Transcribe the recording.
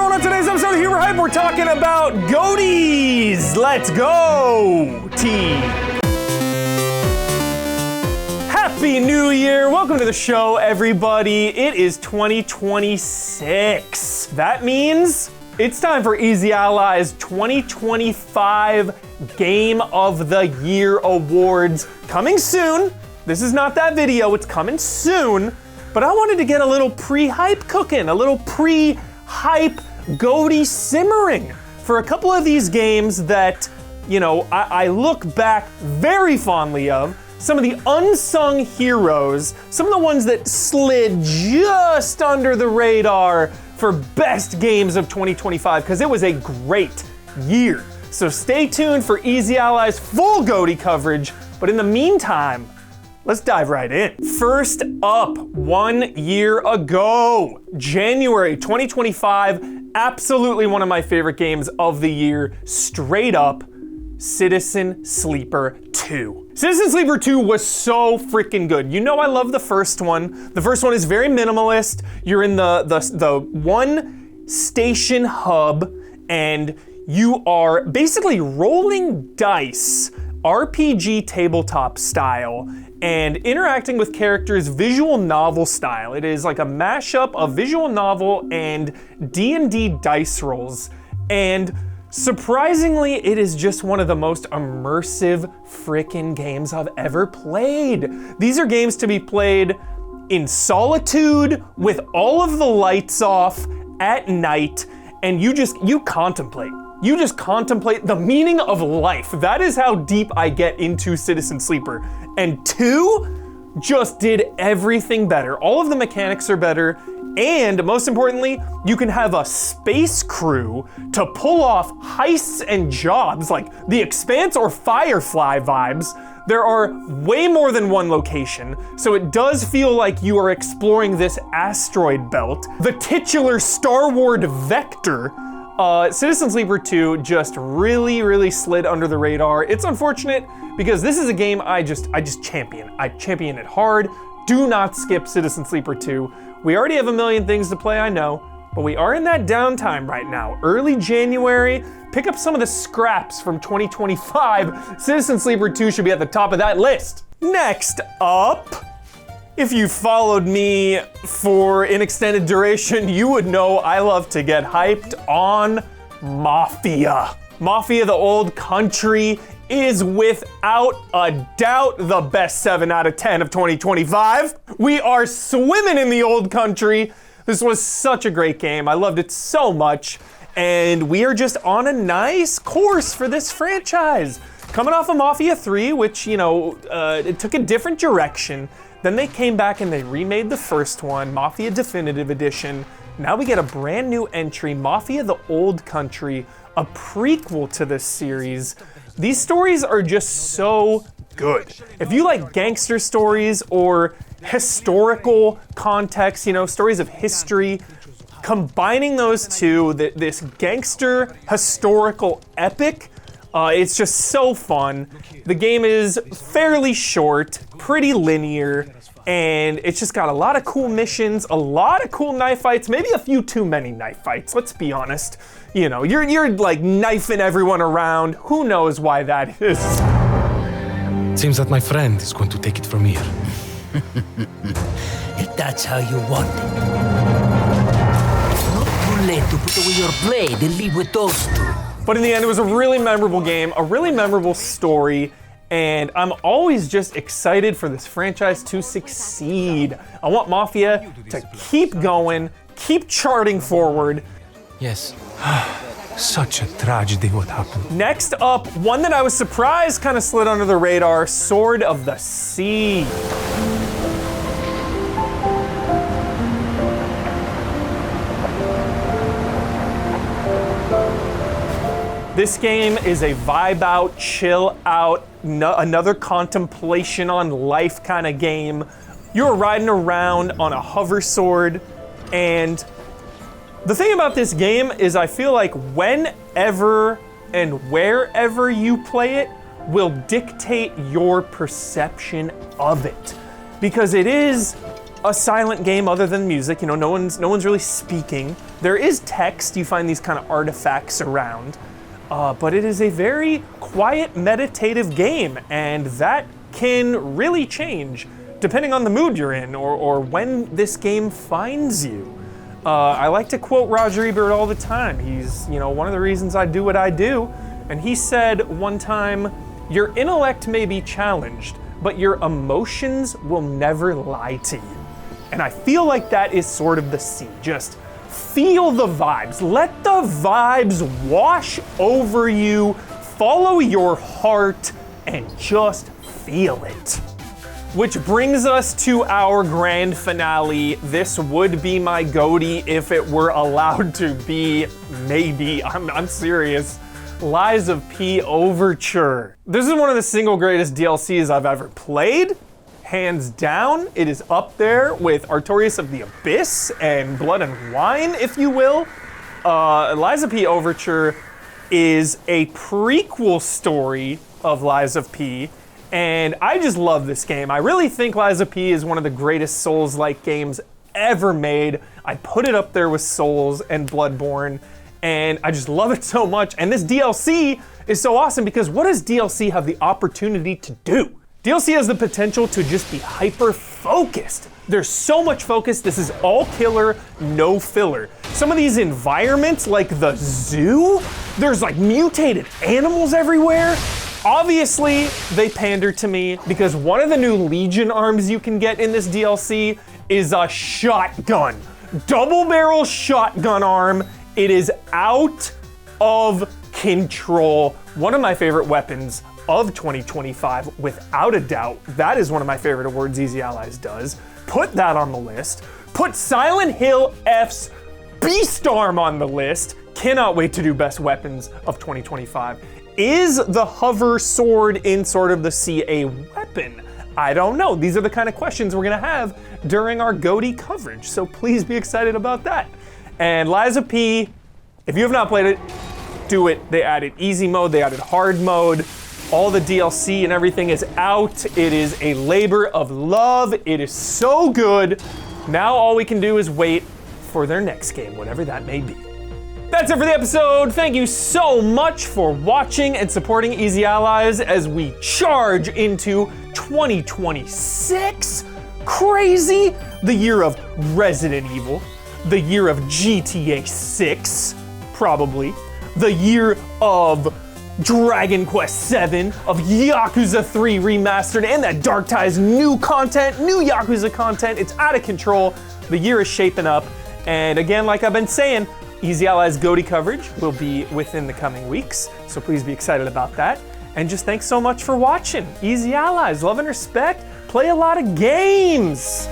everyone, on today's episode of Humor Hype, we're talking about GOTYs. Let's go, T. Happy New Year. Welcome to the show, everybody. It is 2026. That means it's time for Easy Allies 2025 Game of the Year Awards. Coming soon. This is not that video, it's coming soon. But I wanted to get a little pre-hype cooking, a little pre-hype GOTY simmering for a couple of these games that, you know, I look back very fondly of. Some of the unsung heroes, some of the ones that slid just under the radar for best games of 2025, because it was a great year. So stay tuned for Easy Allies full GOTY coverage, but in the meantime, let's dive right in. First up, 1 year ago, January 2025, absolutely one of my favorite games of the year, straight up, Citizen Sleeper 2. Citizen Sleeper 2 was so freaking good. You know I love the first one. The first one is very minimalist. You're in the one station hub, and you are basically rolling dice, RPG tabletop style, and interacting with characters visual novel style. It is like a mashup of visual novel and D&D dice rolls. And surprisingly, it is just one of the most immersive frickin' games I've ever played. These are games to be played in solitude with all of the lights off at night, and you contemplate. You just contemplate the meaning of life. That is how deep I get into Citizen Sleeper. And 2 just did everything better. All of the mechanics are better, and most importantly, you can have a space crew to pull off heists and jobs like The Expanse or Firefly vibes. There are way more than one location, so it does feel like you are exploring this asteroid belt. The titular Star Wars vector. Citizen Sleeper 2 just really slid under the radar. It's unfortunate because this is a game I just champion. I champion it hard. Do not skip Citizen Sleeper 2. We already have a million things to play, I know, but we are in that downtime right now. Early January, pick up some of the scraps from 2025. Citizen Sleeper 2 should be at the top of that list. Next up, if you followed me for an extended duration, you would know I love to get hyped on Mafia. Mafia: The Old Country is without a doubt the best 7 out of 10 of 2025. We are swimming in the old country. This was such a great game. I loved it so much. And we are just on a nice course for this franchise. Coming off of Mafia 3, which, you know, it took a different direction. Then they came back and they remade the first one, Mafia Definitive Edition. Now we get a brand new entry, Mafia: The Old Country, a prequel to this series. These stories are just so good. If you like gangster stories or historical context, you know, stories of history, combining those two, this gangster historical epic, it's just so fun. The game is fairly short, pretty linear, and it's just got a lot of cool missions, a lot of cool knife fights, maybe a few too many knife fights, let's be honest. You know, you're like knifing everyone around. Who knows why that is? Seems that my friend is going to take it from here. If that's how you want it. Not too late to put away your blade and leave with those two. But in the end, it was a really memorable game, a really memorable story, and I'm always just excited for this franchise to succeed. I want Mafia to keep going, keep charting forward. Yes. Such a tragedy what happened. Next up, one that I was surprised kind of slid under the radar, Sword of the Sea. This game is a vibe out, chill out, another contemplation on life kind of game. You're riding around on a hover sword, and the thing about this game is I feel like whenever and wherever you play it will dictate your perception of it. Because it is a silent game other than music. You know, no one's really speaking. There is text. You find these kind of artifacts around, but it is a very quiet, meditative game, and that can really change depending on the mood you're in or when this game finds you. I like to quote Roger Ebert all the time. He's, you know, one of the reasons I do what I do, and he said one time, "Your intellect may be challenged, but your emotions will never lie to you." And I feel like that is sort of the scene. Just feel the vibes. Let the vibes wash over you, follow your heart, and just feel it. Which brings us to our grand finale. This would be my GOTY if it were allowed to be, maybe, I'm serious. Lies of P Overture. This is one of the single greatest DLCs I've ever played. Hands down, it is up there with Artorias of the Abyss and Blood and Wine, if you will. Lies of P Overture is a prequel story of Lies of P, and I just love this game. I really think Lies of P is one of the greatest Souls-like games ever made. I put it up there with Souls and Bloodborne, and I just love it so much. And this DLC is so awesome because what does DLC have the opportunity to do? DLC has the potential to just be hyper-focused. There's so much focus. This is all killer, no filler. Some of these environments, like the zoo, there's like mutated animals everywhere. Obviously, they pander to me because one of the new Legion arms you can get in this DLC is a shotgun. Double barrel shotgun arm. It is out of control. One of my favorite weapons of 2025, without a doubt. That is one of my favorite awards Easy Allies does. Put that on the list. Put Silent Hill F's Beast Arm on the list. Cannot wait to do best weapons of 2025. Is the hover sword in Sword of the Sea a weapon? I don't know. These are the kind of questions we're gonna have during our GOTY coverage, so please be excited about that. And Lies of P, if you have not played it, do it. They added easy mode, they added hard mode. All the DLC and everything is out. It is a labor of love. It is so good. Now all we can do is wait for their next game, whatever that may be. That's it for the episode. Thank you so much for watching and supporting Easy Allies as we charge into 2026. Crazy. The year of Resident Evil. The year of GTA 6, probably. The year of Dragon Quest VII, of Yakuza 3 Remastered, and that Dark Ties new content, new Yakuza content. It's out of control. The year is shaping up. And again, like I've been saying, Easy Allies GOTY coverage will be within the coming weeks, so please be excited about that. And just thanks so much for watching. Easy Allies, love and respect, play a lot of games.